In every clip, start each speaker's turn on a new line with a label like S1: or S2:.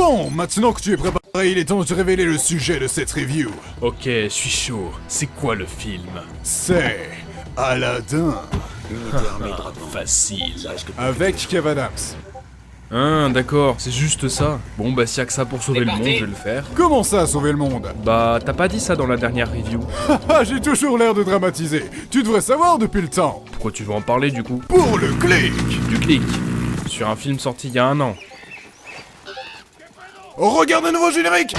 S1: Bon, maintenant que tu es préparé, il est temps de te révéler le sujet de cette review.
S2: Ok, je suis chaud. C'est quoi le film?
S1: C'est Aladdin.
S2: Facile.
S1: Avec Kev Adams.
S2: Hein, d'accord, c'est juste ça. Bon bah s'il y a que ça pour sauver le monde, je vais le faire.
S1: Comment ça, sauver le monde?
S2: Bah t'as pas dit ça dans la dernière review.
S1: Haha, j'ai toujours l'air de dramatiser. Tu devrais savoir depuis le temps.
S2: Pourquoi tu veux en parler du coup?
S1: Pour le clic.
S2: Du clic. Sur un film sorti il y a 1 an.
S1: Regarde un nouveau générique.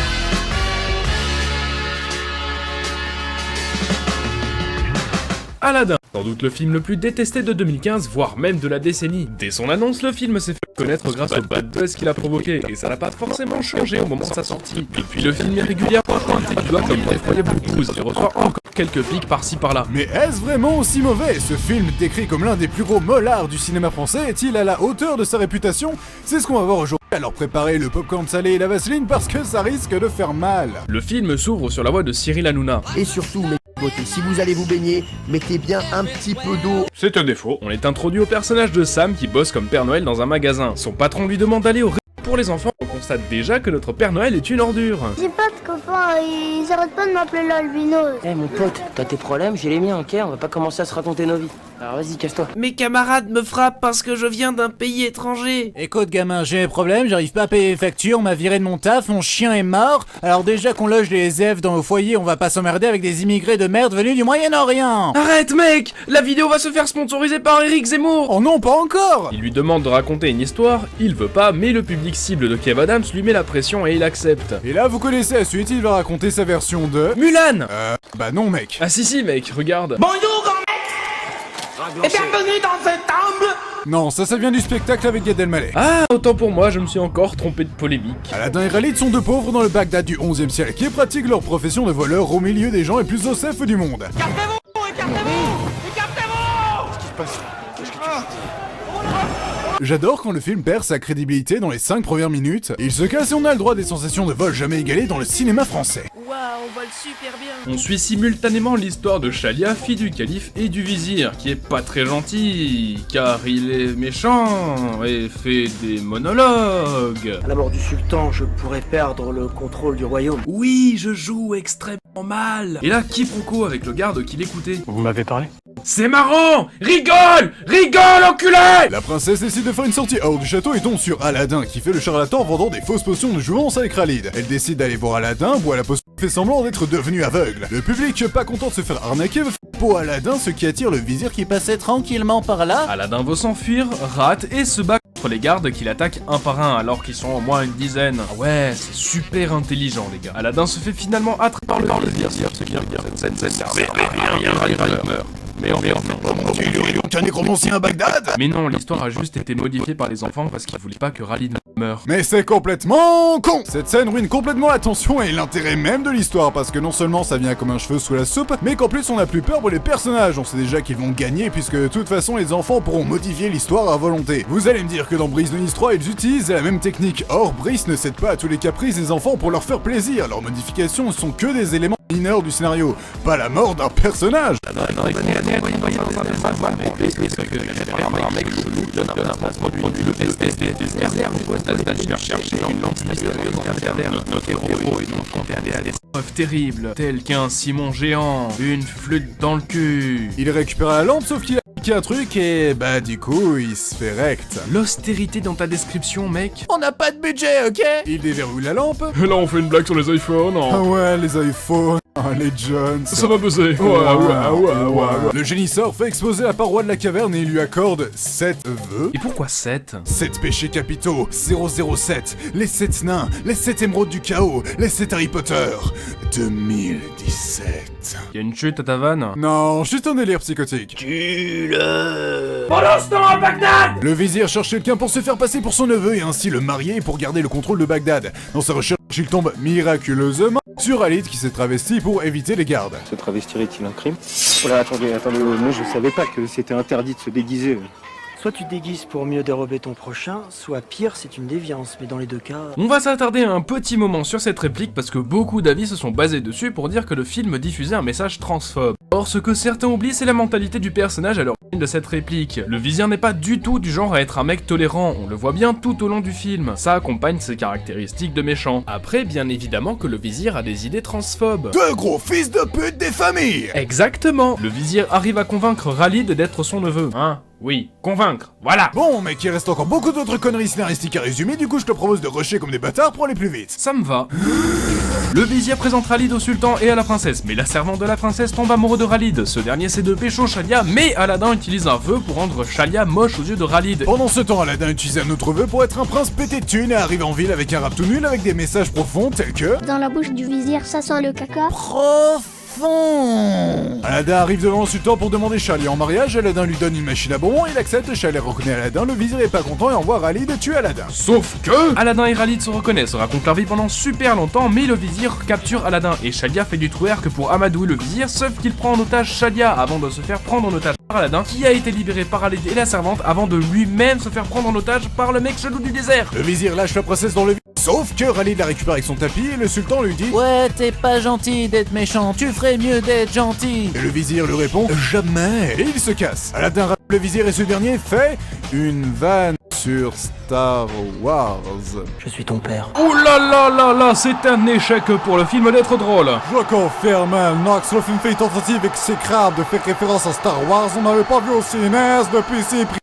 S2: Aladdin, sans doute le film le plus détesté de 2015, voire même de la décennie. Dès son annonce, le film s'est fait connaître grâce au bad buzz qu'il a provoqué, et ça n'a pas forcément changé au moment de sa sortie. Depuis, le film est régulièrement pointé du doigt comme d'effroyable bouse, et reçoit encore quelques pics par-ci par-là.
S1: Mais est-ce vraiment aussi mauvais? Ce film, décrit comme l'un des plus gros mollards du cinéma français, est-il à la hauteur de sa réputation? C'est ce qu'on va voir aujourd'hui. Alors préparez le popcorn salé et la vaseline parce que ça risque de faire mal.
S2: Le film s'ouvre sur la voix de Cyril Hanouna.
S3: Et surtout, mes beautés, si vous allez vous baigner, mettez bien un petit peu d'eau.
S2: C'est un défaut. On est introduit au personnage de Sam qui bosse comme Père Noël dans un magasin. Son patron lui demande d'aller au pour les enfants. On constate déjà que notre Père Noël est une ordure.
S4: J'ai pas de copains, ils arrêtent pas de m'appeler l'albinos.
S5: Eh mon pote, t'as tes problèmes, j'ai les miens, ok? On va pas commencer à se raconter nos vies. Alors vas-y, casse-toi.
S6: Mes camarades me frappent parce que je viens d'un pays étranger.
S7: Écoute gamin, j'ai un problème, j'arrive pas à payer les factures, on m'a viré de mon taf, mon chien est mort. Alors déjà qu'on loge les SDF dans nos foyers, on va pas s'emmerder avec des immigrés de merde venus du Moyen-Orient.
S6: Arrête mec, la vidéo va se faire sponsoriser par Eric Zemmour.
S1: Oh non, pas encore.
S2: Il lui demande de raconter une histoire, il veut pas, mais le public cible de Kev Adams lui met la pression et il accepte.
S1: Et là, vous connaissez la suite, il va raconter sa version de...
S2: Mulan.
S1: Bah non mec.
S2: Ah si mec, regarde.
S6: Bonjour grand mec. Et bienvenue dans cette temple.
S1: Non, ça vient du spectacle avec Gad Elmaleh.
S2: Ah, autant pour moi, je me suis encore trompé de polémique.
S1: Aladdin et Khalid sont deux pauvres dans le Bagdad du 11e siècle qui pratiquent leur profession de voleur au milieu des gens les plus ocefs du monde.
S6: Écartez-vous, écartez-vous, écartez-vous. Qu'est-ce qui se passe?
S1: J'adore quand le film perd sa crédibilité dans les 5 premières minutes. Il se casse et on a le droit des sensations de vol jamais égalées dans le cinéma français.
S6: Waouh, on vole super bien.
S2: On suit simultanément l'histoire de Chalia, fille du calife et du vizir, qui est pas très gentil, car il est méchant et fait des monologues.
S5: À la mort du sultan, je pourrais perdre le contrôle du royaume.
S2: Oui, je joue extrêmement mal. Et là, quiproquo avec le garde qui l'écoutait.
S8: Vous m'avez parlé?
S2: C'est marrant! Rigole! Rigole, enculé!
S1: La princesse décide de faire une sortie hors du château et tombe sur Aladdin qui fait le charlatan vendant des fausses potions de jouvence avec Khalid. Elle décide d'aller voir Aladdin, boit la potion, fait semblant d'être devenu aveugle. Le public, pas content de se faire arnaquer, veut faire peau à Aladdin, ce qui attire le vizir qui passait tranquillement par là.
S2: Aladdin veut s'enfuir, rate et se bat contre les gardes qui l'attaquent un par un alors qu'ils sont au moins une dizaine. Ah ouais, c'est super intelligent les gars. Aladdin se fait finalement attraper par le vizir, ce qui meurt. Mais on
S1: Un nécromancien à Bagdad.
S2: Mais non, l'histoire a juste été modifiée par les enfants parce qu'ils voulaient pas que Khalid meure.
S1: Mais c'est complètement con. Cette scène ruine complètement la tension et l'intérêt même de l'histoire parce que non seulement ça vient comme un cheveu sous la soupe, mais qu'en plus on a plus peur pour les personnages. On sait déjà qu'ils vont gagner puisque de toute façon les enfants pourront modifier l'histoire à volonté. Vous allez me dire que dans Brice de Nice 3 ils utilisent la même technique. Or Brice ne cède pas à tous les caprices des enfants pour leur faire plaisir. Leurs modifications ne sont que des éléments mineurs du scénario, pas la mort d'un personnage.
S2: Preuve terrible, tel qu'un Simon géant, une flûte dans le cul.
S1: Il récupère la lampe sauf qu'il a piqué un truc et bah du coup il se fait rect.
S2: L'austérité dans ta description, mec.
S7: On n'a pas de budget, ok?
S1: Il déverrouille la lampe.
S2: Là on fait une blague sur les iPhones.
S1: Ah ouais, les iPhones, les Jones.
S2: Ça va buzzer.
S1: Le génisseur fait exploser la paroi de la caverne et il lui accorde 7 vœux.
S2: Et pourquoi 7?
S1: 7 péchés capitaux, 007, les 7 nains, les 7 émeraudes du chaos, les 7 Harry Potter, 2017.
S2: Y'a une chute à ta vanne?
S1: Non, juste un délire psychotique.
S6: Pendant ce temps à Bagdad.
S1: Le vizir cherche quelqu'un pour se faire passer pour son neveu et ainsi le marier pour garder le contrôle de Bagdad. Dans sa recherche, il tombe miraculeusement sur Khalid qui s'est travesti pour éviter les gardes.
S8: Se travestir est-il un crime? Oh là, attendez, moi je savais pas que c'était interdit de se déguiser.
S5: Soit tu te déguises pour mieux dérober ton prochain, soit pire, c'est une déviance, mais dans les deux cas...
S2: On va s'attarder un petit moment sur cette réplique parce que beaucoup d'avis se sont basés dessus pour dire que le film diffusait un message transphobe. Or, ce que certains oublient, c'est la mentalité du personnage à l'origine de cette réplique. Le vizir n'est pas du tout du genre à être un mec tolérant, on le voit bien tout au long du film. Ça accompagne ses caractéristiques de méchant. Après, bien évidemment que le vizir a des idées transphobes.
S1: Deux gros fils de pute des familles.
S2: Exactement. Le vizir arrive à convaincre Khalid d'être son neveu. Hein? Oui, convaincre, voilà.
S1: Bon, mec, il reste encore beaucoup d'autres conneries scénaristiques à résumer, du coup je te propose de rusher comme des bâtards pour aller plus vite.
S2: Ça me va. Le vizir présente Khalid au sultan et à la princesse, mais la servante de la princesse tombe amoureux de Khalid. Ce dernier sait de pécho Shalia, mais Aladdin utilise un vœu pour rendre Shalia moche aux yeux de Khalid.
S1: Pendant ce temps, Aladdin utilise un autre vœu pour être un prince pété de thunes et arrive en ville avec un rap tout nul avec des messages profonds tels que...
S4: Dans la bouche du vizir, ça sent le caca.
S1: Aladdin arrive devant le sultan pour demander Shalia en mariage, Aladdin lui donne une machine à bonbons, il accepte, Shalia reconnaît Aladdin, le vizir est pas content et envoie Khalid tuer Aladdin.
S2: Sauf que Aladdin et Khalid se reconnaissent, racontent leur vie pendant super longtemps, mais le vizir capture Aladdin et Shalia fait du twerk pour amadouer le vizir, sauf qu'il prend en otage Shalia avant de se faire prendre en otage par Aladdin, qui a été libéré par Khalid et la servante avant de lui-même se faire prendre en otage par le mec chelou du désert.
S1: Le vizir lâche la princesse dans le vide, sauf que Khalid la récupère avec son tapis et le sultan lui dit:
S7: Ouais, t'es pas gentil d'être méchant, tu ferais mieux d'être gentil.
S1: Et le vizir lui répond: jamais. Et il se casse. Aladdin rappelle le vizir et ce dernier fait une vanne sur Star Wars.
S5: Je suis ton père.
S2: Oh là là là là, c'est un échec pour le film d'être drôle.
S1: Je vois qu'en Ferman, Nox le film fait une tentative exécrable de faire référence à Star Wars, on n'avait pas vu au cinéma depuis Cyprien.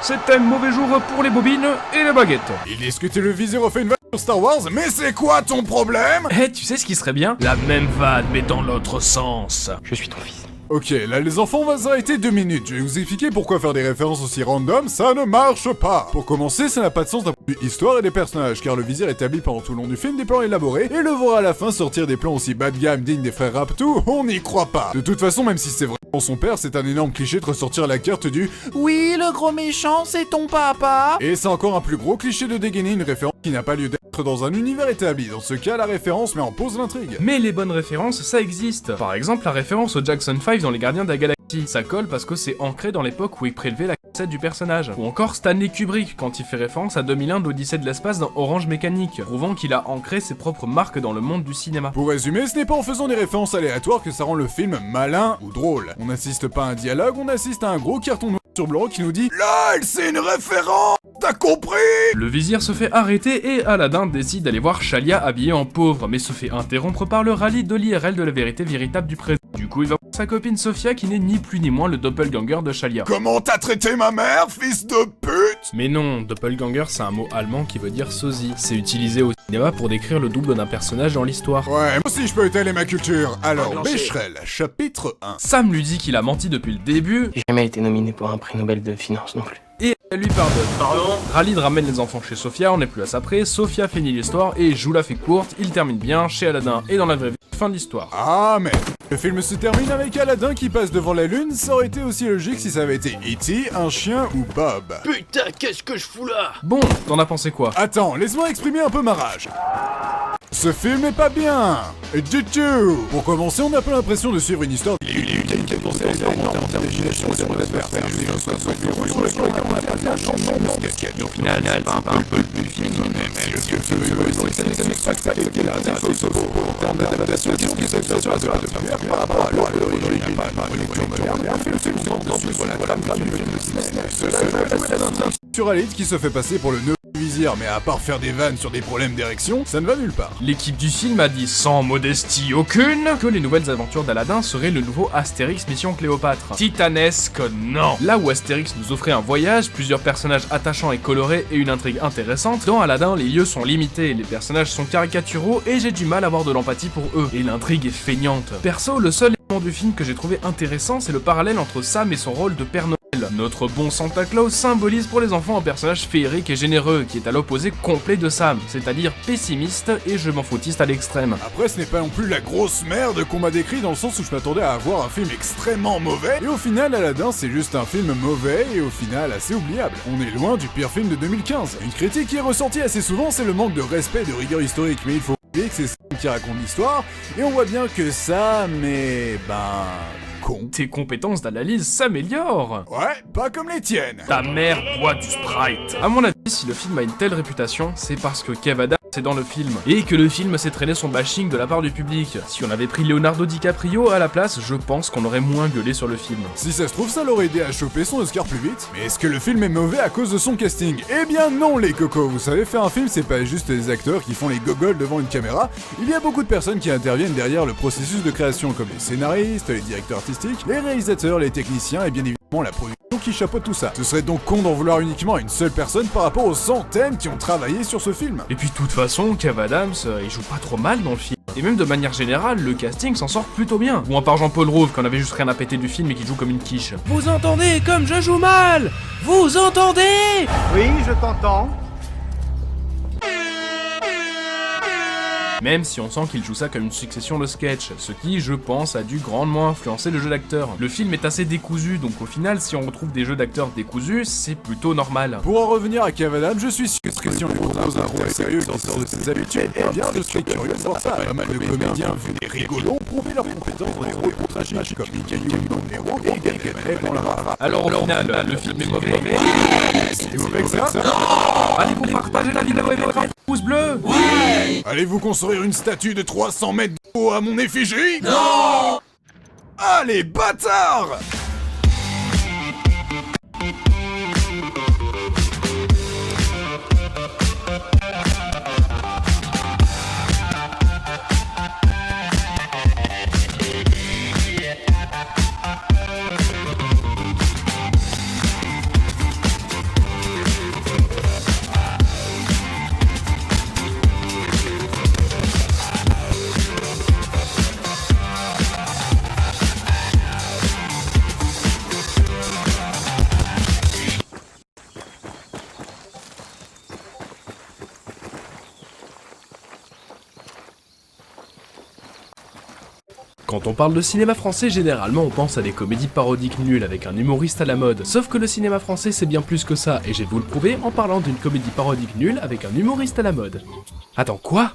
S2: C'est un mauvais jour pour les bobines et les baguettes.
S1: Il discute et le vizir refait une vanne sur Star Wars, mais c'est quoi ton problème?
S2: Eh, tu sais ce qui serait bien? La même vanne, mais dans l'autre sens.
S5: Je suis ton fils.
S1: Ok, là les enfants, on va s'arrêter 2 minutes. Je vais vous expliquer pourquoi faire des références aussi random, ça ne marche pas. Pour commencer, ça n'a pas de sens d'un point de vue histoire et des personnages, car le vizir établit pendant tout le long du film des plans élaborés, et le voir à la fin sortir des plans aussi bas de gamme dignes des frères Raptou, on n'y croit pas. De toute façon, même si c'est vraiment son père, c'est un énorme cliché de ressortir la carte du «
S7: Oui, le gros méchant, c'est ton papa.
S1: Et c'est encore un plus gros cliché de dégainer une référence qui n'a pas lieu d'être dans un univers établi. Dans ce cas, la référence met en pause l'intrigue.
S2: Mais les bonnes références, ça existe. Par exemple, la référence au Jackson 5 dans Les Gardiens de la Galaxie. Ça colle parce que c'est ancré dans l'époque où il prélevait la cassette du personnage. Ou encore Stanley Kubrick quand il fait référence à 2001 d'Odyssée de l'espace dans Orange Mécanique, prouvant qu'il a ancré ses propres marques dans le monde du cinéma.
S1: Pour résumer, ce n'est pas en faisant des références aléatoires que ça rend le film malin ou drôle. On n'assiste pas à un dialogue, on assiste à un gros carton noir sur blanc qui nous dit « LOL, c'est une référence, t'as compris ?» Le
S2: vizir se fait arrêter et Aladdin décide d'aller voir Shalia habillée en pauvre, mais se fait interrompre par le rallye de l'IRL de la vérité véritable du présent. Du coup, il va voir sa copine Sophia qui n'est ni plus ni moins le doppelganger de Shalia.
S1: Comment t'as traité ma mère, fils de pute?
S2: Mais non, doppelganger c'est un mot allemand qui veut dire sosie. C'est utilisé au cinéma pour décrire le double d'un personnage dans l'histoire.
S1: Ouais, moi aussi je peux étaler ma culture. Alors, Becherel, chapitre 1.
S2: Sam lui dit qu'il a menti depuis le début.
S5: J'ai jamais été nominé pour un prix Nobel de finance non plus.
S2: Et elle lui pardonne. Pardon? Khalid ramène les enfants chez Sophia, on n'est plus à ça près, Sophia finit l'histoire et joue la fait courte, il termine bien chez Aladdin et dans la vraie vie, fin de l'histoire.
S1: Ah mais le film se termine avec Aladdin qui passe devant la lune, ça aurait été aussi logique si ça avait été E.T., un chien ou Bob.
S6: Putain, qu'est-ce que je fous là?
S2: Bon, t'en as pensé quoi?
S1: Attends, laisse-moi exprimer un peu ma rage. Ce film est pas bien. Du tout. Pour commencer, on n'a pas l'impression de suivre une histoire. Sur Khalid qui se fait passer pour le neveu du vizir, mais à part faire des vannes sur des problèmes d'érection, ça ne va nulle part.
S2: L'équipe du film a dit sans modestie aucune que les nouvelles aventures d'Aladin seraient le nouveau Astérix Mission Cléopâtre. Titanesque, non. Là où Astérix nous offrait un voyage, plusieurs personnages attachants et colorés et une intrigue intéressante, dans Aladdin les lieux sont limités, les personnages sont caricaturaux et j'ai du mal à avoir de l'empathie pour eux, et l'intrigue est feignante. Perso, le seul élément du film que j'ai trouvé intéressant, c'est le parallèle entre Sam et son rôle de Père Noël. Notre bon Santa Claus symbolise pour les enfants un personnage féerique et généreux, qui est à l'opposé complet de Sam, c'est-à-dire pessimiste et je m'en foutiste à l'extrême.
S1: Après, ce n'est pas non plus la grosse merde qu'on m'a décrit dans le sens où je m'attendais à avoir un film extrêmement mauvais, et au final, Aladdin, c'est juste un film mauvais et au final assez oubliable. On est loin du pire film de 2015. Une critique qui est ressortie assez souvent, c'est le manque de respect et de rigueur historique, mais il faut oublier que c'est Sam qui raconte l'histoire, et on voit bien que Sam est... con.
S2: Tes compétences d'analyse s'améliorent.
S1: Ouais, pas comme les tiennes.
S2: Ta mère boit du Sprite. À mon avis, si le film a une telle réputation, c'est parce que Kev Adams c'est dans le film, et que le film s'est traîné son bashing de la part du public. Si on avait pris Leonardo DiCaprio à la place, je pense qu'on aurait moins gueulé sur le film.
S1: Si ça se trouve, ça l'aurait aidé à choper son Oscar plus vite. Mais est-ce que le film est mauvais à cause de son casting? Eh bien non les cocos, vous savez, faire un film c'est pas juste des acteurs qui font les gogoles devant une caméra, il y a beaucoup de personnes qui interviennent derrière le processus de création, comme les scénaristes, les directeurs artistiques, les réalisateurs, les techniciens et bien évidemment la production qui chapeaute tout ça. Ce serait donc con d'en vouloir uniquement à une seule personne par rapport aux centaines qui ont travaillé sur ce film.
S2: Et puis de toute façon, Kev Adams, il joue pas trop mal dans le film. Et même de manière générale, le casting s'en sort plutôt bien. Bon, à part Jean-Paul Rouve, qu'on avait juste rien à péter du film et qui joue comme une quiche. Vous entendez comme je joue mal? Vous entendez?
S5: Oui, je t'entends.
S2: Même si on sent qu'il joue ça comme une succession de sketchs, ce qui, je pense, a dû grandement influencer le jeu d'acteur. Le film est assez décousu, donc au final, si on retrouve des jeux d'acteurs décousus, c'est plutôt normal.
S1: Pour en revenir à Kev Adams, je suis sûr que si on lui propose un rôle sérieux qui sort de ses habitudes, eh bien je serais curieux de voir ça. Pas mal de comédiens vus et rigolos prouver leurs compétences dans des rôles tragiques comme Michael Youn dans Nero et Gargamel dans La Rara.
S2: Alors au final, le film est mauvais.
S1: C'est mauvais que ça?
S2: Allez, vous partagez la vidéo et mettre un pouce bleu.
S1: Allez-vous construire une statue de 300 mètres de haut à mon effigie? Non! Allez, bâtard!
S2: Quand on parle de cinéma français, généralement on pense à des comédies parodiques nulles avec un humoriste à la mode. Sauf que le cinéma français c'est bien plus que ça, et je vais vous le prouver en parlant d'une comédie parodique nulle avec un humoriste à la mode. Attends, quoi ?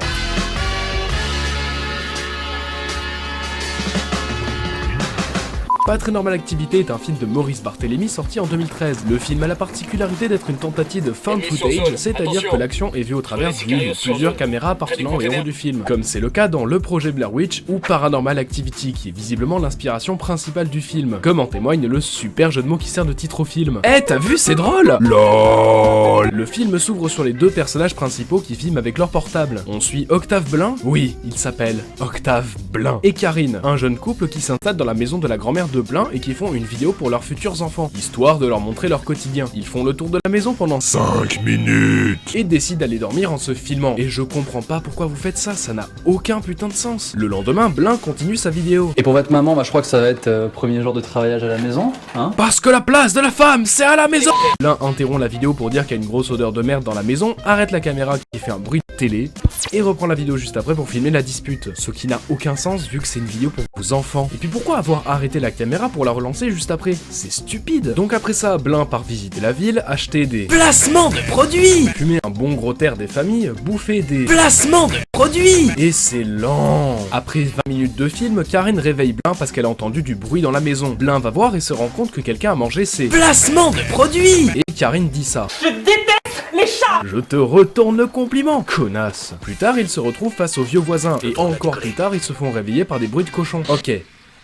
S2: Pas très normale activité est un film de Maurice Barthélémy sorti en 2013. Le film a la particularité d'être une tentative de found footage, c'est-à-dire que l'action est vue au travers d'une ou plusieurs caméras appartenant au héros du film, comme c'est le cas dans Le Projet Blair Witch ou Paranormal Activity, qui est visiblement l'inspiration principale du film, comme en témoigne le super jeu de mots qui sert de titre au film. Eh, t'as vu, c'est drôle! LOL. Le film s'ouvre sur les deux personnages principaux qui filment avec leur portable. On suit Octave Blin, oui, il s'appelle Octave Blin, et Karine, un jeune couple qui s'installe dans la maison de la grand-mère de Blin et qui font une vidéo pour leurs futurs enfants, histoire de leur montrer leur quotidien. Ils font le tour de la maison pendant 5 minutes et décident d'aller dormir en se filmant. Et je comprends pas pourquoi vous faites ça, ça n'a aucun putain de sens. Le lendemain, Blin continue sa vidéo.
S9: Et pour votre maman, bah, je crois que ça va être premier jour de travaillage à la maison, hein?
S2: Parce que la place de la femme, c'est à la maison. Blin interrompt la vidéo pour dire qu'il y a une grosse odeur de merde dans la maison, arrête la caméra qui fait un bruit de télé, et reprend la vidéo juste après pour filmer la dispute. Ce qui n'a aucun sens vu que c'est une vidéo pour vos enfants. Et puis pourquoi avoir arrêté la caméra pour la relancer juste après? C'est stupide. Donc après ça, Blin part visiter la ville, acheter des placements de produits, fumer un bon gros terre des familles, bouffer des placements de produits. Et c'est lent. Après 20 minutes de film, Karine réveille Blin parce qu'elle a entendu du bruit dans la maison. Blin va voir et se rend compte que quelqu'un a mangé ses placements de produits. Et Karine dit ça.
S6: Je déteste les chats!
S2: Je te retourne le compliment, connasse. Plus tard, ils se retrouvent face aux vieux voisins, et encore plus tard, ils se font réveiller par des bruits de cochons. Ok,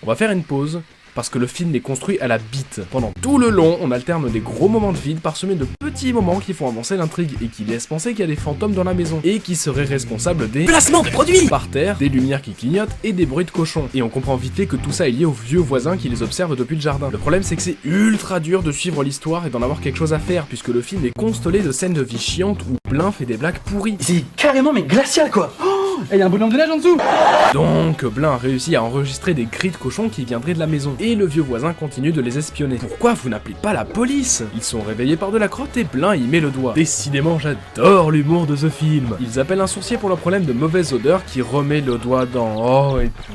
S2: on va faire une pause, parce que le film est construit à la bite. Pendant tout le long, on alterne des gros moments de vide parsemés de petits moments qui font avancer l'intrigue, et qui laissent penser qu'il y a des fantômes dans la maison, et qui seraient responsables des placements de produits par terre, des lumières qui clignotent, et des bruits de cochons. Et on comprend vite fait que tout ça est lié aux vieux voisins qui les observent depuis le jardin. Le problème c'est que c'est ultra dur de suivre l'histoire et d'en avoir quelque chose à faire, puisque le film est constellé de scènes de vie chiantes où Blin fait des blagues pourries.
S9: C'est carrément mais glacial quoi! Et y a un bonhomme de neige en dessous!
S2: Donc, Blin a réussi à enregistrer des cris de cochons qui viendraient de la maison, et le vieux voisin continue de les espionner. Pourquoi vous n'appelez pas la police? Ils sont réveillés par de la crotte et Blin y met le doigt. Décidément, j'adore l'humour de ce film. Ils appellent un sourcier pour leur problème de mauvaise odeur qui remet le doigt dans... Oh, et puis...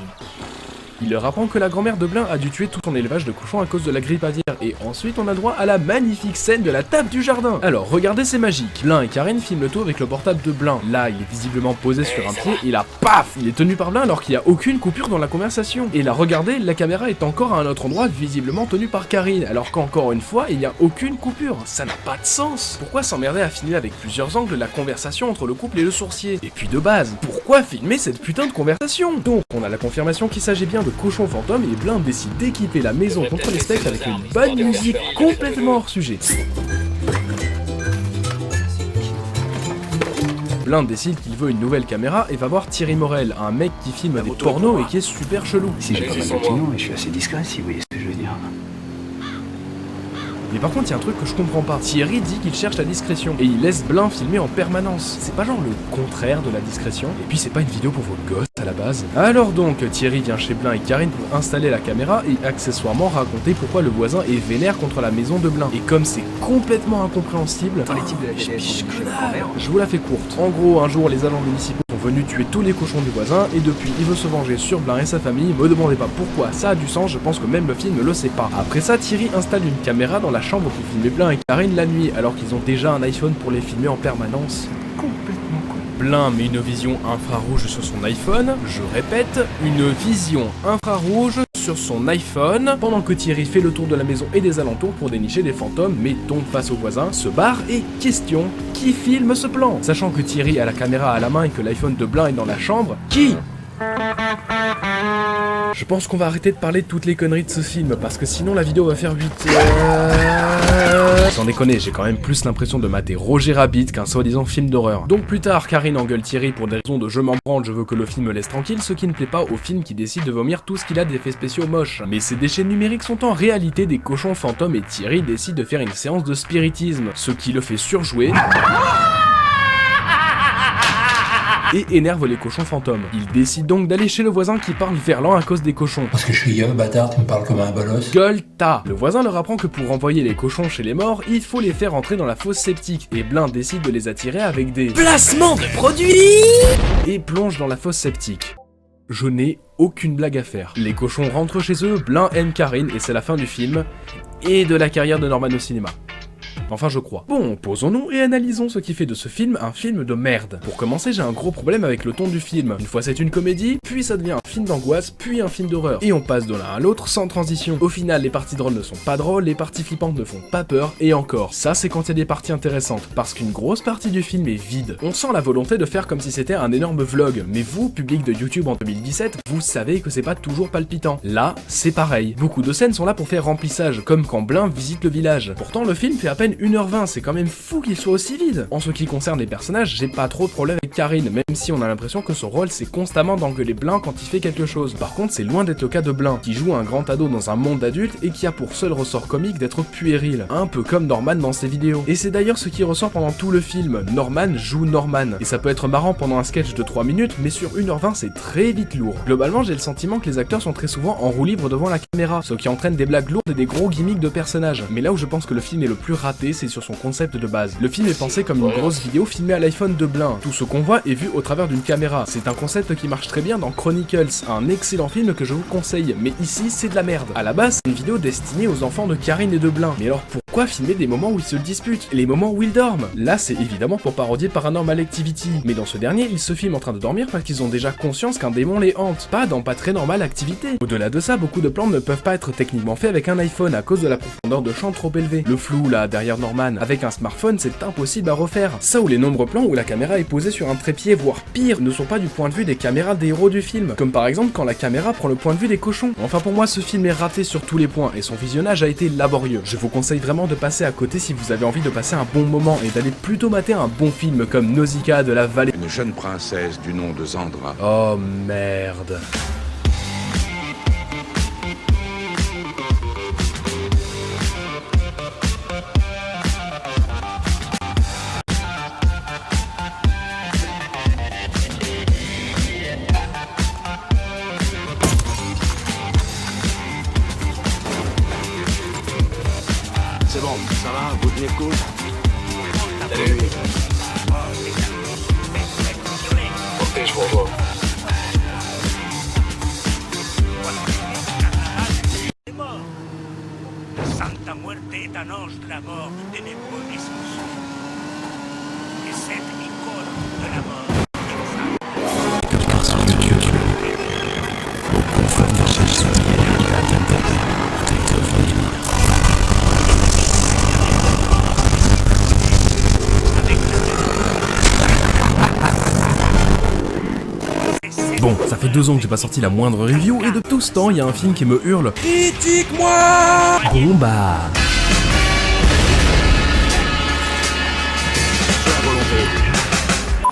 S2: Il leur apprend que la grand-mère de Blin a dû tuer tout son élevage de cochons à cause de la grippe aviaire. Et ensuite on a droit à la magnifique scène de la table du jardin. Alors regardez, c'est magique. Blin et Karine filment le tout avec le portable de Blin. Là il est visiblement posé sur un pied et là paf, il est tenu par Blin alors qu'il n'y a aucune coupure dans la conversation. Et là regardez, la caméra est encore à un autre endroit visiblement tenu par Karine, alors qu'encore une fois il n'y a aucune coupure. Ça n'a pas de sens. Pourquoi s'emmerder à filmer avec plusieurs angles la conversation entre le couple et le sourcier? Et puis de base, pourquoi filmer cette putain de conversation? Donc on a la confirmation qu'il s'agit bien de cochons fantômes et Blin décide d'équiper la maison contre les spectres avec une bonne musique complètement hors sujet. Blin décide qu'il veut une nouvelle caméra et va voir Thierry Morel, un mec qui filme des pornos et qui est super chelou.
S10: Si j'ai pas mal d'opinion et je suis assez discret si vous voyez ce que je veux dire.
S2: Mais par contre, il y a un truc que je comprends pas. Thierry dit qu'il cherche la discrétion et il laisse Blin filmer en permanence. C'est pas genre le contraire de la discrétion? Et puis c'est pas une vidéo pour vos gosses à la base? Alors donc, Thierry vient chez Blin et Karine pour installer la caméra et accessoirement raconter pourquoi le voisin est vénère contre la maison de Blin. Et comme c'est complètement incompréhensible, je vous la fais courte. En gros, un jour, les agents municipaux sont venus tuer tous les cochons du voisin et depuis, il veut se venger sur Blin et sa famille. Me demandez pas pourquoi, ça a du sens, je pense que même le film ne le sait pas. Après ça, Thierry installe une caméra dans la chambre pour filmer Blin et Karine la nuit, alors qu'ils ont déjà un iPhone pour les filmer en permanence. Complètement con. Blin met une vision infrarouge sur son iPhone, je répète, une vision infrarouge sur son iPhone, pendant que Thierry fait le tour de la maison et des alentours pour dénicher des fantômes, mais tombe face au voisin, se barre et question, qui filme ce plan? Sachant que Thierry a la caméra à la main et que l'iPhone de Blin est dans la chambre, qui? Je pense qu'on va arrêter de parler de toutes les conneries de ce film, parce que sinon la vidéo va faire 8 Sans déconner, j'ai quand même plus l'impression de mater Roger Rabbit qu'un soi-disant film d'horreur. Donc plus tard, Karine engueule Thierry pour des raisons de je m'en branle, je veux que le film me laisse tranquille, ce qui ne plaît pas au film qui décide de vomir tout ce qu'il a d'effets spéciaux moches. Mais ces déchets numériques sont en réalité des cochons fantômes et Thierry décide de faire une séance de spiritisme, ce qui le fait surjouer et énerve les cochons fantômes. Il décide donc d'aller chez le voisin qui parle verlan à cause des cochons.
S10: Parce que je suis gueule, bâtard, tu me parles comme un bolos.
S2: Gueule-ta. Le voisin leur apprend que pour renvoyer les cochons chez les morts, il faut les faire entrer dans la fosse septique, et Blin décide de les attirer avec des placements de produits et plonge dans la fosse septique. Je n'ai aucune blague à faire. Les cochons rentrent chez eux, Blin aime Karine, et c'est la fin du film, et de la carrière de Norman au cinéma. Enfin je crois. Bon, posons-nous et analysons ce qui fait de ce film un film de merde. Pour commencer, j'ai un gros problème avec le ton du film. Une fois c'est une comédie, puis ça devient un film d'angoisse, puis un film d'horreur. Et on passe de l'un à l'autre sans transition. Au final, les parties drôles ne sont pas drôles, les parties flippantes ne font pas peur, et encore. Ça c'est quand il y a des parties intéressantes, parce qu'une grosse partie du film est vide. On sent la volonté de faire comme si c'était un énorme vlog, mais vous, public de YouTube en 2017, vous savez que c'est pas toujours palpitant. Là, c'est pareil. Beaucoup de scènes sont là pour faire remplissage, comme quand Blin visite le village. Pourtant, le film fait à peine 1h20, c'est quand même fou qu'il soit aussi vide. En ce qui concerne les personnages, j'ai pas trop de problème avec Karine, même si on a l'impression que son rôle c'est constamment d'engueuler Blin quand il fait quelque chose. Par contre, c'est loin d'être le cas de Blin, qui joue un grand ado dans un monde d'adulte et qui a pour seul ressort comique d'être puéril, un peu comme Norman dans ses vidéos. Et c'est d'ailleurs ce qui ressort pendant tout le film, Norman joue Norman. Et ça peut être marrant pendant un sketch de 3 minutes, mais sur 1h20 c'est très vite lourd. Globalement, j'ai le sentiment que les acteurs sont très souvent en roue libre devant la caméra, ce qui entraîne des blagues lourdes et des gros gimmicks de personnages. Mais là où je pense que le film est le plus raté, c'est sur son concept de base. Le film est pensé comme une grosse vidéo filmée à l'iPhone de Blin. Tout ce qu'on voit est vu au travers d'une caméra. C'est un concept qui marche très bien dans Chronicles, un excellent film que je vous conseille, mais ici c'est de la merde. À la base, c'est une vidéo destinée aux enfants de Karine et de Blin. Mais alors pourquoi filmer des moments où ils se disputent, et les moments où ils dorment? Là, c'est évidemment pour parodier Paranormal Activity. Mais dans ce dernier, ils se filment en train de dormir parce qu'ils ont déjà conscience qu'un démon les hante, pas dans Pas très normal Activité. Au-delà de ça, beaucoup de plans ne peuvent pas être techniquement faits avec un iPhone à cause de la profondeur de champ trop élevée. Le flou là derrière Norman, avec un smartphone, c'est impossible à refaire. Ça ou les nombreux plans où la caméra est posée sur un trépied, voire pire, ne sont pas du point de vue des caméras des héros du film. Comme par exemple quand la caméra prend le point de vue des cochons. Enfin pour moi, ce film est raté sur tous les points et son visionnage a été laborieux. Je vous conseille vraiment de passer à côté si vous avez envie de passer un bon moment et d'aller plutôt mater un bon film comme Nausicaa de la vallée.
S11: Une jeune princesse du nom de Zandra.
S2: Oh merde.
S6: C'est bon, ça va, vous tenez le coup? Salut. Ok, je vous revois. un ange de la mort ténébreux et sans son. Et cette icône de la mort.
S2: Bon, ça fait 2 ans que j'ai pas sorti la moindre review, et de tout ce temps, il y a un film qui me hurle « Critique-moi !» Bon bah...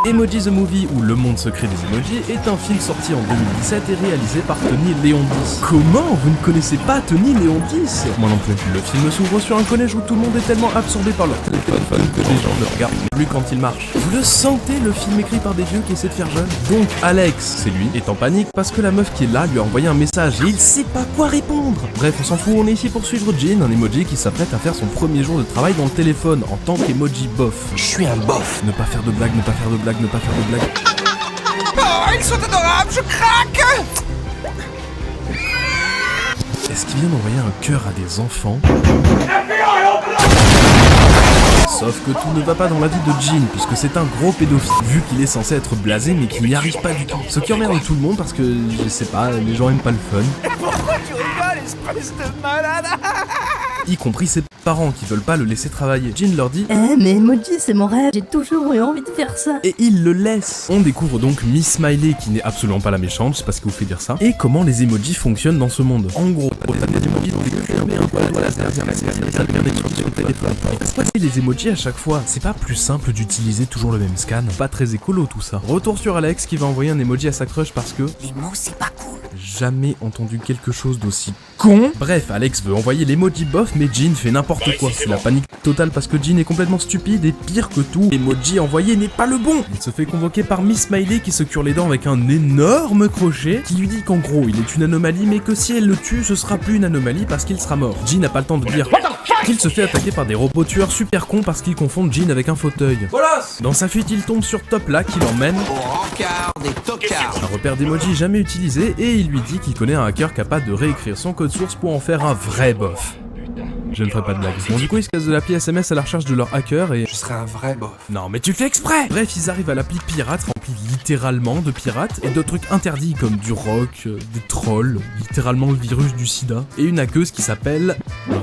S2: Emoji the Movie, ou Le Monde Secret des Emojis, est un film sorti en 2017 et réalisé par Tony Leondis. Comment vous ne connaissez pas Tony Leondis? Moi non plus. Le film s'ouvre sur un collège où tout le monde est tellement absorbé par leur téléphone que les gens ne regardent plus quand ils marchent. Vous le sentez, le film écrit par des vieux qui essaient de faire jeune? Donc Alex, c'est lui, est en panique parce que la meuf qui est là lui a envoyé un message et il sait pas quoi répondre. Bref, on s'en fout, on est ici pour suivre Jean, un emoji qui s'apprête à faire son premier jour de travail dans le téléphone en tant qu'emoji bof.
S10: Je suis un bof.
S2: Ne pas faire de blagues, ne pas faire de blagues, ne pas faire de blagues.
S12: Oh, ils sont adorables, je craque!
S2: Est-ce qu'il vient d'envoyer un cœur à des enfants? Sauf que tout ne va pas dans la vie de Jean, puisque c'est un gros pédophile, vu qu'il est censé être blasé mais qu'il n'y arrive pas du tout. Ce qui emmerde tout le monde parce que, je sais pas, les gens aiment pas le fun.
S12: Pourquoi tu rigoles, espèce de malade?
S2: Y compris ses parents qui veulent pas le laisser travailler. Jean leur dit
S13: mais Emoji c'est mon rêve, j'ai toujours eu envie de faire ça.
S2: Et il le laisse. On découvre donc Miss Smiley qui n'est absolument pas la méchante, je sais pas ce qui vous fait dire ça, et comment les emojis fonctionnent dans ce monde. En gros, les emojis à chaque fois, c'est pas plus simple d'utiliser toujours le même scan? Pas très écolo tout ça. Retour sur Alex qui va envoyer un emoji à sa crush parce que...
S12: Les mots c'est pas cool.
S2: Jamais entendu quelque chose d'aussi con. Bref, Alex veut envoyer l'emoji bof, mais Jean fait n'importe quoi. C'est la panique totale parce que Jean est complètement stupide et pire que tout, l'emoji envoyé n'est pas le bon. Il se fait convoquer par Miss Smiley qui se cure les dents avec un énorme crochet qui lui dit qu'en gros il est une anomalie mais que si elle le tue ce sera plus une anomalie parce qu'il sera mort. Jean n'a pas le temps de dire qu'il se fait attaquer par des robots tueurs super cons parce qu'ils confondent Jean avec un fauteuil. Dans sa fuite il tombe sur Topla qui l'emmène un repère d'emoji jamais utilisé et il lui dit qu'il connaît un hacker capable de réécrire son code source pour en faire un vrai bof. Je ne ferai pas de blague. Bon, du coup, ils se cassent de l'appli SMS à la recherche de leur hacker et...
S12: Je serai un vrai bof.
S2: Non, mais tu le fais exprès! Bref, ils arrivent à l'appli pirate, remplie littéralement de pirates, et d'autres trucs interdits comme du rock, des trolls, littéralement le virus du sida, et une hackeuse qui s'appelle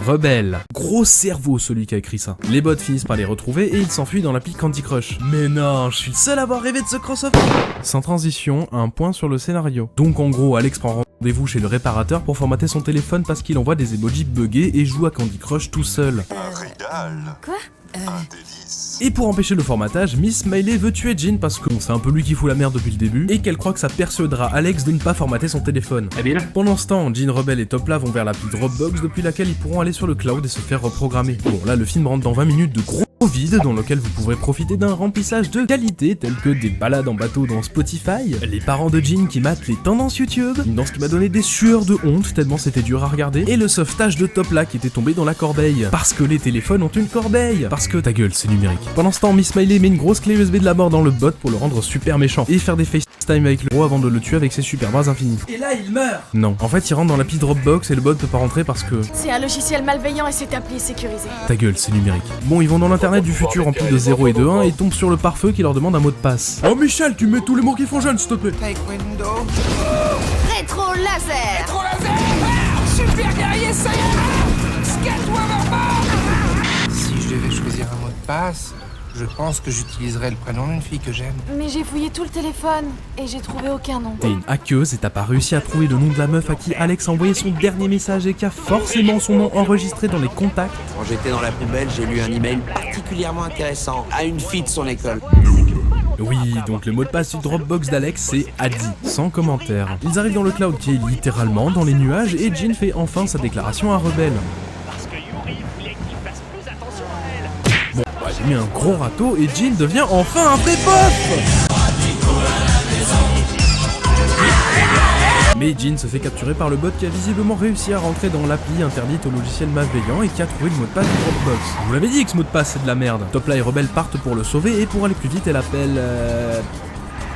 S2: Rebelle. Gros cerveau, celui qui a écrit ça. Les bots finissent par les retrouver et ils s'enfuient dans l'appli Candy Crush. Mais non, je suis le seul à avoir rêvé de ce crossover! Sans transition, un point sur le scénario. Donc en gros, Alex prend rendez-vous chez le réparateur pour formater son téléphone parce qu'il envoie des emojis buggés et joue à Candy Crush tout seul.
S14: Un régal.
S13: Quoi?
S14: Un délice.
S2: Et pour empêcher le formatage, Miss Smiley veut tuer Jean parce que c'est un peu lui qui fout la merde depuis le début et qu'elle croit que ça persuadera Alex de ne pas formater son téléphone. Pendant ce temps, Jean, Rebelle et Topla vont vers l'appli Dropbox depuis laquelle ils pourront aller sur le cloud et se faire reprogrammer. Bon, là le film rentre dans 20 minutes de gros vide dans lequel vous pourrez profiter d'un remplissage de qualité tels que des balades en bateau dans Spotify, les parents de Jean qui matent les tendances YouTube, une danse qui m'a donné des sueurs de honte tellement c'était dur à regarder, et le sauvetage de Topla qui était tombé dans la corbeille. Parce que les téléphones ont une corbeille. Parce que ta gueule, c'est numérique. Pendant ce temps, Miss Smiley met une grosse clé USB de la mort dans le bot pour le rendre super méchant et faire des FaceTime avec le héros avant de le tuer avec ses super bras infinis.
S12: Et là il meurt.
S2: Non. En fait, il rentre dans l'appli Dropbox et le bot peut pas rentrer parce que...
S15: C'est un logiciel malveillant et cette appli est sécurisée.
S2: Ta gueule, c'est numérique. Bon, ils vont dans l'internet du futur rempli de 0 et de 1 et tombent sur le pare-feu qui leur demande un mot de passe. Oh Michel, tu mets tous les mots qui font jeune, s'il te plaît.
S12: Taekwondo.
S15: Rétro laser.
S12: Rétro laser. Ah, super guerrier, ça y est. Scat-toi, Si je devais choisir un mot de passe, je pense que j'utiliserais le prénom d'une fille que j'aime.
S15: Mais j'ai fouillé tout le téléphone et j'ai trouvé aucun nom.
S2: T'es une hackeuse et t'as pas réussi à trouver le nom de la meuf à qui Alex a envoyé son dernier message et qui a forcément son nom enregistré dans les contacts.
S16: Quand j'étais dans la poubelle, j'ai lu un email particulièrement intéressant à une fille de son école.
S2: Oui, donc le mot de passe du Dropbox d'Alex c'est Adi, sans commentaire. Ils arrivent dans le cloud qui est littéralement dans les nuages et Jean fait enfin sa déclaration à Rebelle.
S6: Parce que Yuri voulait qu'il fasse plus attention à elle.
S2: Bon, bah, j'ai mis un gros râteau et Jean devient enfin un vrai bof. Mais Jean se fait capturer par le bot qui a visiblement réussi à rentrer dans l'appli interdite au logiciel malveillant et qui a trouvé le mot de passe du Dropbox. Je vous l'avais dit que ce mot de passe c'est de la merde. Topla et Rebelle partent pour le sauver et pour aller plus vite elle appelle...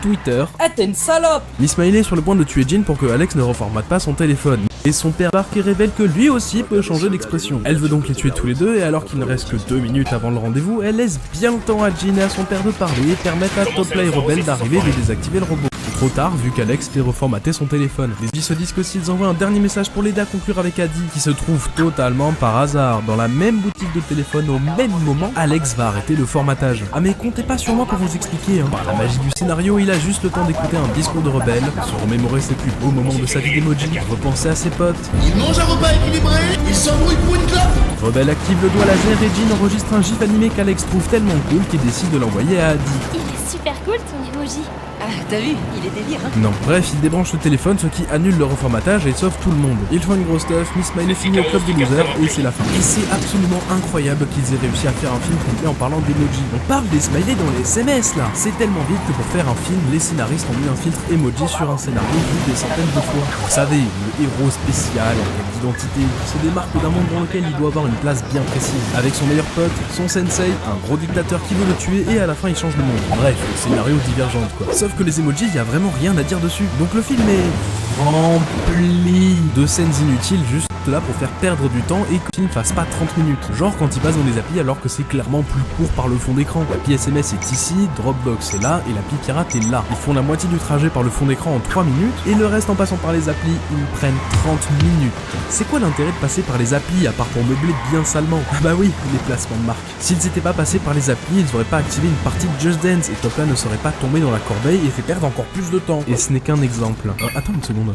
S2: Twitter.
S17: Ah t'es une salope.
S2: Miss Smiley est sur le point de tuer Jean pour que Alex ne reformate pas son téléphone. Et son père barque et révèle que lui aussi peut changer d'expression. Elle veut donc les tuer tous les deux et alors qu'il ne reste que 2 minutes avant le rendez-vous, elle laisse bien le temps à Jean et à son père de parler et permettre à Topla et Rebelle d'arriver et de désactiver le robot. Trop tard vu qu'Alex fait reformater son téléphone. Les filles se disent que s'ils envoient un dernier message pour l'aider à conclure avec Adi, qui se trouve totalement par hasard dans la même boutique de téléphone au même moment, Alex va arrêter le formatage. Ah mais comptez pas sur moi pour vous expliquer, hein. Par la magie du scénario, il a juste le temps d'écouter un discours de Rebelle, se remémorer ses plus beaux moments de sa vie d'emoji, repenser à ses potes.
S17: Il mange un repas équilibré, il s'embrouille pour une clope.
S2: Rebelle active le doigt laser et Jean enregistre un gif animé qu'Alex trouve tellement cool qu'il décide de l'envoyer à Adi.
S18: Il est super cool ton emoji.
S19: Ah, t'as vu, il est délire, hein.
S2: Non, bref, il débranche le téléphone, ce qui annule le reformatage et sauve tout le monde. Ils font une grosse stuff, Miss Smiley finit au club des losers et c'est la fin. Et c'est absolument incroyable qu'ils aient réussi à faire un film complet en parlant d'emoji. On parle des smileys dans les SMS là. C'est tellement vite que pour faire un film, les scénaristes ont mis un filtre emoji sur un scénario vu des centaines de fois. Vous savez, le héros spécial, en quête d'identité, qui se démarque d'un monde dans lequel il doit avoir une place bien précise. Avec son meilleur pote, son sensei, un gros dictateur qui veut le tuer et à la fin il change le monde. Bref, le scénario divergent quoi. Sauf que les emojis, il y a vraiment rien à dire dessus. Donc le film est rempli de scènes inutiles juste là pour faire perdre du temps et que le film fasse pas 30 minutes. Genre quand il passe dans les applis alors que c'est clairement plus court par le fond d'écran. L'appli SMS est ici, Dropbox est là et l'appli pirate est là. Ils font la moitié du trajet par le fond d'écran en 3 minutes et le reste en passant par les applis, ils prennent 30 minutes. C'est quoi l'intérêt de passer par les applis à part pour meubler bien salement? Ah bah oui, les placements de marque. S'ils n'étaient pas passés par les applis, ils auraient pas activé une partie de Just Dance et Topla ne serait pas tombé dans la corbeille et fait perdre encore plus de temps. Et ce n'est qu'un exemple. Attends une seconde.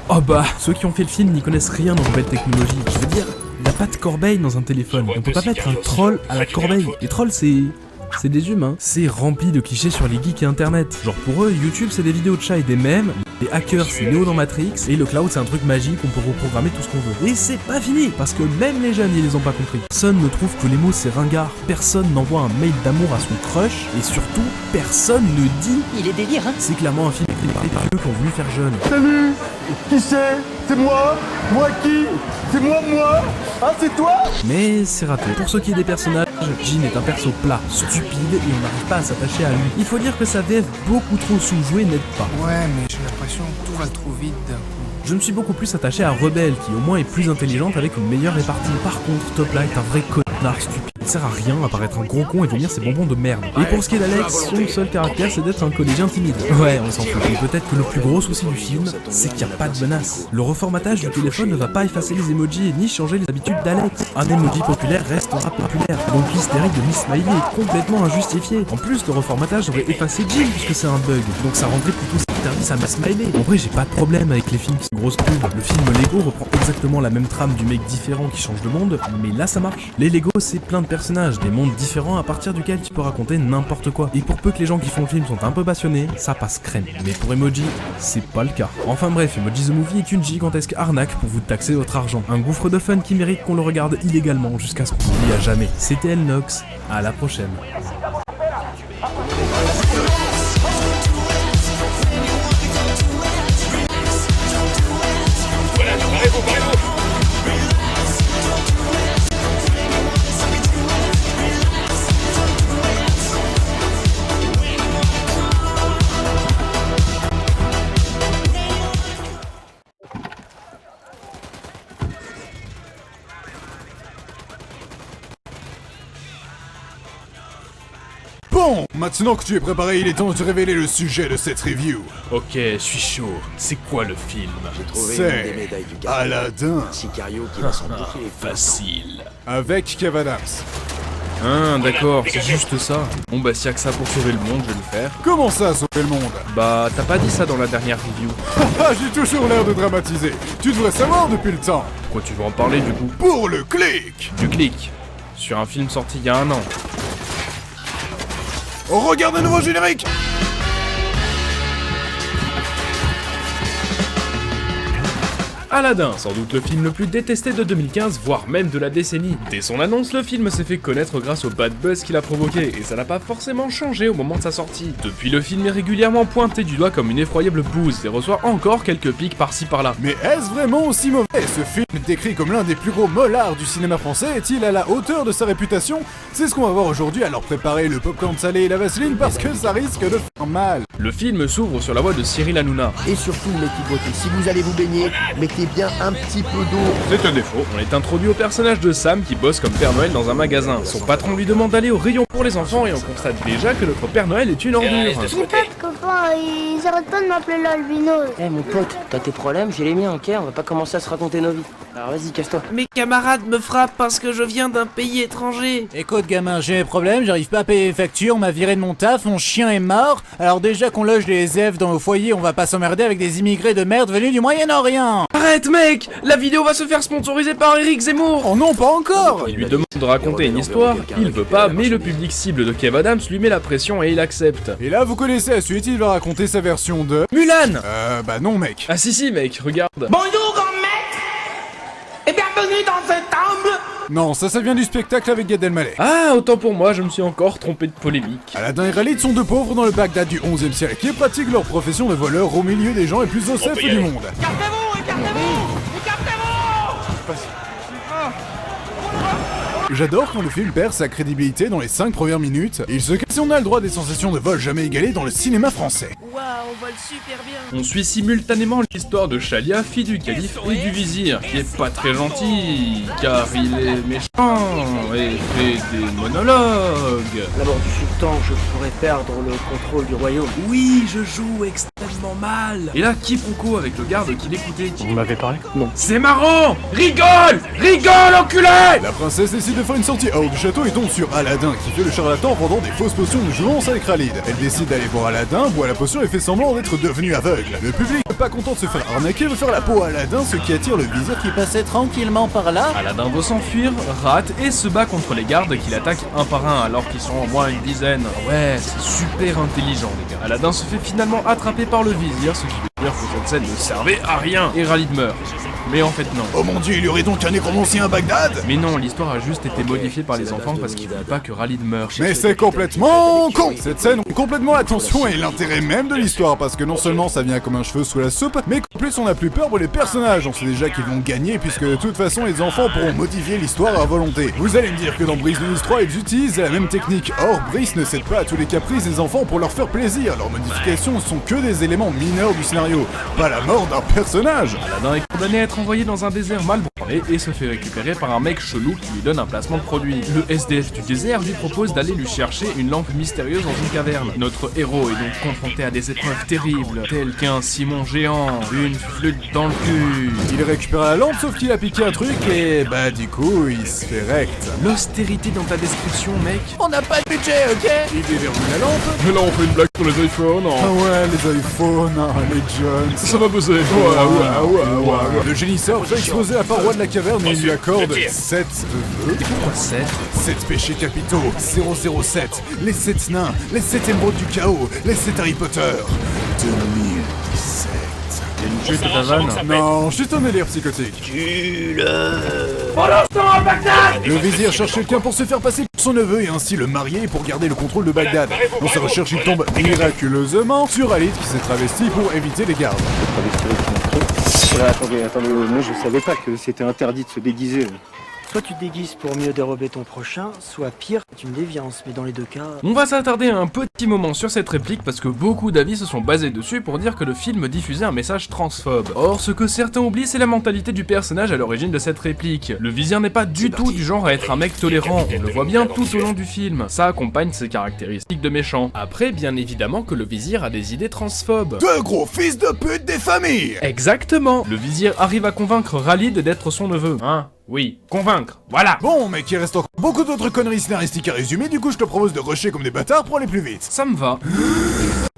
S2: Oh bah, ceux qui ont fait le film n'y connaissent rien dans de nouvelles technologies. Je veux dire, il n'y a pas de corbeille dans un téléphone. On peut pas mettre un troll à la corbeille. Les trolls c'est des humains. C'est rempli de clichés sur les geeks et internet. Genre pour eux, YouTube c'est des vidéos de chats et des mèmes, les hackers c'est Neo dans Matrix, et le cloud c'est un truc magique, on peut reprogrammer tout ce qu'on veut. Et c'est pas fini, parce que même les jeunes ils les ont pas compris. Personne ne trouve que les mots c'est ringard, personne n'envoie un mail d'amour à son crush, et surtout, personne ne dit...
S19: Il est délire, hein.
S2: C'est clairement un film écrit par ceux qui ont voulu faire jeune.
S17: Salut. Qui c'est? C'est moi? Moi qui? C'est moi? Ah, c'est toi?
S2: Mais c'est raté. Pour ce qui est des personnages, Jean est un perso plat, stupide et on n'arrive pas à s'attacher à lui. Il faut dire que sa VF beaucoup trop sous-jouée n'aide pas.
S12: Ouais, mais j'ai l'impression que tout va trop vite d'un coup.
S2: Je me suis beaucoup plus attaché à Rebelle, qui au moins est plus intelligente avec une meilleure répartie. Par contre, Topla est un vrai connard stupide. Il sert à rien à part être un gros con et vomir ses bonbons de merde. Et pour ce qui est d'Alex, son seul caractère c'est d'être un collégien timide. Ouais, on s'en fout. Mais peut-être que le plus gros souci du film, c'est qu'il n'y a pas de menace. Le reformatage du téléphone ne va pas effacer les emojis ni changer les habitudes d'Alex. Un emoji populaire restera populaire. Donc l'hystérique de Miss Smiley est complètement injustifiée. En plus, le reformatage aurait effacé Jean puisque c'est un bug. Donc ça rendrait plutôt service à Miss Smiley. En vrai, j'ai pas de problème avec les films qui sont grosses pubs. Le film Lego reprend exactement la même trame du mec différent qui change de monde, mais là ça marche. Les Lego c'est plein de personnages, des mondes différents à partir duquel tu peux raconter n'importe quoi. Et pour peu que les gens qui font le film sont un peu passionnés, ça passe crème. Mais pour Emoji, c'est pas le cas. Enfin bref, Emoji the Movie est une gigantesque arnaque pour vous taxer votre argent. Un gouffre de fun qui mérite qu'on le regarde illégalement jusqu'à ce qu'on l'oublie à jamais. C'était Elnox, à la prochaine.
S1: Bon, maintenant que tu es préparé, il est temps de te révéler le sujet de cette review.
S2: Ok, je suis chaud. C'est quoi le film?
S1: C'est Aladdin.
S2: Facile.
S1: Avec Kev Adams.
S2: Ah, d'accord, c'est juste ça. Bon bah s'il y a que ça pour sauver le monde, je vais le faire.
S1: Comment ça, sauver le monde?
S2: Bah, t'as pas dit ça dans la dernière review.
S1: J'ai toujours l'air de dramatiser. Tu devrais savoir depuis le temps.
S2: Pourquoi tu veux en parler du coup?
S1: Pour le clic.
S2: Du clic. Sur un film sorti il y a 1 an.
S1: On regarde un nouveau générique.
S2: Aladdin, sans doute le film le plus détesté de 2015, voire même de la décennie. Dès son annonce, le film s'est fait connaître grâce au bad buzz qu'il a provoqué, et ça n'a pas forcément changé au moment de sa sortie. Depuis, le film est régulièrement pointé du doigt comme une effroyable bouse, et reçoit encore quelques pics par-ci par-là.
S1: Mais est-ce vraiment aussi mauvais? Ce film, décrit comme l'un des plus gros mollards du cinéma français, est-il à la hauteur de sa réputation? C'est ce qu'on va voir aujourd'hui, alors préparez le popcorn salé et la vaseline parce que ça risque de faire mal.
S2: Le film s'ouvre sur la voix de Cyril Hanouna.
S3: Et surtout, l'équipe beauté, si vous allez vous baigner, mettez mettez bien un petit peu d'eau.
S2: C'est un défaut. On est introduit au personnage de Sam qui bosse comme Père Noël dans un magasin. Son patron lui demande d'aller au rayon pour les enfants et on constate déjà que notre Père Noël est une ordure.
S4: J'ai pas de copains, ils arrêtent pas de m'appeler l'albino.
S5: Eh mon pote, t'as tes problèmes, j'ai les miens, ok? On va pas commencer à se raconter nos vies. Alors vas-y, casse-toi.
S20: Mes camarades me frappent parce que je viens d'un pays étranger.
S7: Écoute gamin, j'ai des problèmes, j'arrive pas à payer les factures, on m'a viré de mon taf, mon chien est mort. Alors déjà qu'on loge les SDF dans nos foyers, on va pas s'emmerder avec des immigrés de merde venus du Moyen-Orient.
S20: Arrête mec, la vidéo va se faire sponsoriser par Eric Zemmour.
S7: Oh non, pas encore.
S2: Il lui demande de raconter une histoire, il veut pas, mais le public cible de Kev Adams lui met la pression et il accepte.
S1: Et là, vous connaissez la suite, il va raconter sa version de...
S2: Mulan.
S1: Bah non mec.
S2: Ah si mec, regarde.
S20: Bonjour grand maître et bienvenue dans ce temple.
S1: Non, ça vient du spectacle avec Gad Elmaleh.
S2: Ah, autant pour moi, je me suis encore trompé de polémique.
S1: Aladdin et Khalid sont deux pauvres dans le Bagdad du 11e siècle qui pratiquent leur profession de voleur au milieu des gens les plus ocefs du monde.
S20: Écartez-vous, écartez-vous, écartez-vous.
S1: J'adore quand le film perd sa crédibilité dans les 5 premières minutes. Il se questionne, on a le droit des sensations de vol jamais égalées dans le cinéma français.
S20: Waouh, on vole super bien.
S2: On suit simultanément l'histoire de Chalia, fille du calife et du vizir, qui est pas très gentil, car il est méchant et fait des monologues.
S5: La mort du sultan, je pourrais perdre le contrôle du royaume.
S20: Oui, je joue extrêmement mal.
S2: Et là, quiproquo avec le garde qui l'écoutait.
S8: Vous m'avez parlé? Non.
S2: C'est marrant! Rigole! Rigole, enculé!
S1: La princesse décide de faire une sortie hors du château et tombe sur Aladdin qui fait le charlatan en vendant des fausses potions de jouvence avec Khalid. Elle décide d'aller voir Aladdin, boit la potion et fait semblant d'être devenu aveugle. Le public, pas content de se faire arnaquer, veut faire la peau à Aladdin, ce qui attire le vizir qui
S7: Passait tranquillement par là.
S2: Aladdin veut s'enfuir, rate et se bat contre les gardes qui l'attaquent un par un alors qu'ils sont au moins une dizaine. Ouais, c'est super intelligent les gars. Aladdin se fait finalement attraper par le vizir, ce qui veut dire que cette scène ne servait à rien. Et Khalid meurt. Mais en fait non.
S1: Oh mon dieu, il y aurait donc un nécromancien à Bagdad?
S2: Mais non, l'histoire a juste été modifiée par les enfants parce qu'ils voulaient pas que Khalid meure.
S1: Mais c'est complètement con! Cette scène rompt complètement l'attention et l'intérêt même de l'histoire parce que non seulement ça vient comme un cheveu sous la soupe, mais qu'en plus on a plus peur pour les personnages. On sait déjà qu'ils vont gagner puisque de toute façon les enfants pourront modifier l'histoire à volonté. Vous allez me dire que dans Brice de Nice 3 ils utilisent la même technique. Or, Brice ne cède pas à tous les caprices des enfants pour leur faire plaisir. Leurs modifications ne sont que des éléments mineurs du scénario, pas la mort d'un personnage.
S2: Aladdin est condamné à être envoyé dans un désert mal branlé et se fait récupérer par un mec chelou qui lui donne un placement de produit. Le SDF du désert lui propose d'aller lui chercher une lampe mystérieuse dans une caverne. Notre héros est donc confronté à des épreuves terribles, telles qu'un ciment géant, une flûte dans le cul.
S1: Il récupère la lampe sauf qu'il a piqué un truc et bah du coup il se fait recte.
S2: L'austérité dans ta description mec.
S7: On n'a pas de budget, ok?
S1: Il déverrouille la lampe.
S2: Mais là on fait une blague sur les iPhones.
S1: Ah ouais, les iPhones, les Jones.
S2: Ça va buzzer. Ouais.
S1: Le génisseur va exploser la paroi de la caverne et il lui accorde 7 vœux.
S2: Pourquoi 7
S1: 7 péchés capitaux, 007, les 7 nains, les 7 émeraudes du chaos, les 7 Harry Potter. 2017.
S2: Y'a une chute ta vanne?
S1: Non, juste un délire psychotique. Le vizir cherche quelqu'un pour se faire passer pour son neveu et ainsi le marier pour garder le contrôle de Bagdad. Dans sa recherche, il tombe miraculeusement sur Khalid qui s'est travesti pour éviter les gardes.
S8: Attendez, moi je savais pas que c'était interdit de se déguiser.
S5: Soit tu te déguises pour mieux dérober ton prochain, soit pire, c'est une déviance, mais dans les deux cas...
S2: On va s'attarder un petit moment sur cette réplique parce que beaucoup d'avis se sont basés dessus pour dire que le film diffusait un message transphobe. Or, ce que certains oublient, c'est la mentalité du personnage à l'origine de cette réplique. Le vizir n'est pas du tout du genre à être un mec tolérant, on le voit bien tout au long du film. Ça accompagne ses caractéristiques de méchant. Après, bien évidemment que le vizir a des idées transphobes.
S1: Deux gros fils de pute des familles!
S2: Exactement! Le vizir arrive à convaincre Khalid d'être son neveu. Hein? Oui, convaincre, voilà.
S1: Bon, mec, il reste encore beaucoup d'autres conneries scénaristiques à résumer, du coup je te propose de rusher comme des bâtards pour aller plus vite.
S2: Ça me va.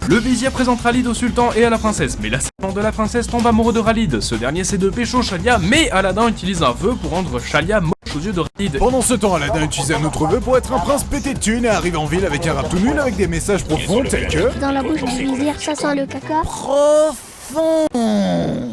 S2: Le vizir présente Khalid au sultan et à la princesse, mais la servante de la princesse tombe amoureux de Khalid. Ce dernier c'est de pécho Chalia, mais Aladdin utilise un vœu pour rendre Chalia moche aux yeux de Khalid.
S1: Pendant ce temps, Aladdin utilise un autre vœu pour être un prince pété de thunes et arrive en ville avec un rap tout nul avec des messages profonds tels que...
S4: Dans la bouche du vizir, ça sent le caca.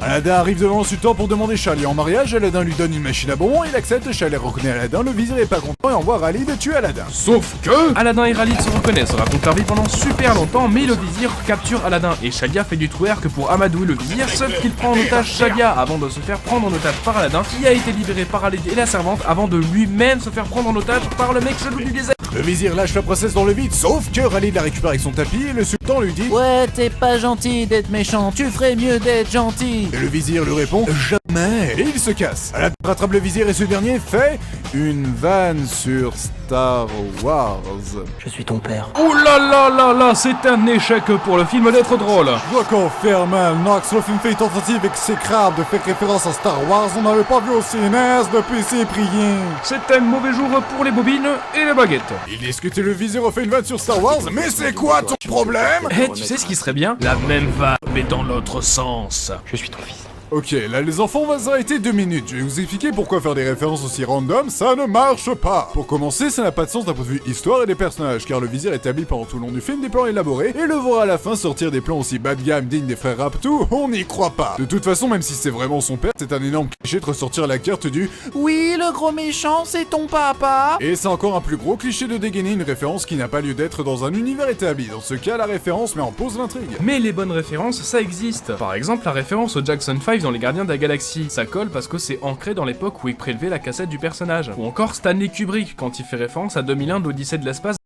S1: Aladdin arrive devant le sultan pour demander Chalia en mariage, Aladdin lui donne une machine à bonbons, il accepte, Chalia reconnaît Aladdin, le vizir est pas content et envoie Khalid tuer Aladdin.
S2: Sauf que Aladdin et Khalid se reconnaissent, racontent leur vie pendant super longtemps, mais le vizir capture Aladdin et Chalia fait du twerk pour amadouer le vizir, sauf qu'il prend en otage Chalia avant de se faire prendre en otage par Aladdin, qui a été libéré par Khalid et la servante avant de lui-même se faire prendre en otage par le mec chelou du désert.
S1: Le vizir lâche la princesse dans le vide, sauf que Khalid la récupère avec son tapis et le sultan lui dit:
S7: Ouais, t'es pas gentil d'être méchant, tu ferais mieux d'être gentil.
S1: Et le vizir lui répond: mais... Et il se casse. Aladdin rattrape le vizir et ce dernier fait une vanne sur Star Wars.
S5: Je suis ton père.
S2: Oh là là là là, c'est un échec pour le film d'être drôle.
S1: Je dois qu'on faire mal. Nox, le film fait une tentative exécrable de faire référence à Star Wars. On n'avait pas vu au CNS depuis Cyprien.
S2: C'est un mauvais jour pour les bobines et les baguettes.
S1: Il discute et le vizir refait une vanne sur Star Wars. Mais c'est quoi ton problème?
S2: Eh, tu sais ce qui serait bien? La même vanne, mais dans l'autre sens.
S5: Je suis ton fils.
S1: Ok, là les enfants, on va s'arrêter 2 minutes. Je vais vous expliquer pourquoi faire des références aussi random, ça ne marche pas. Pour commencer, ça n'a pas de sens d'un point de vue histoire et des personnages, car le vizir établit pendant tout le long du film des plans élaborés, et le voir à la fin sortir des plans aussi bas de gamme dignes des frères Raptou, on n'y croit pas. De toute façon, même si c'est vraiment son père, c'est un énorme cliché de ressortir la carte du « Oui, le gros méchant, c'est ton papa !» Et c'est encore un plus gros cliché de dégainer une référence qui n'a pas lieu d'être dans un univers établi. Dans ce cas, la référence met en pause l'intrigue.
S2: Mais les bonnes références, ça existe. Par exemple, la référence au Jackson 5 dans Les Gardiens de la Galaxie. Ça colle parce que c'est ancré dans l'époque où il prélevait la cassette du personnage. Ou encore Stanley Kubrick quand il fait référence à 2001 d'Odyssée de l'espace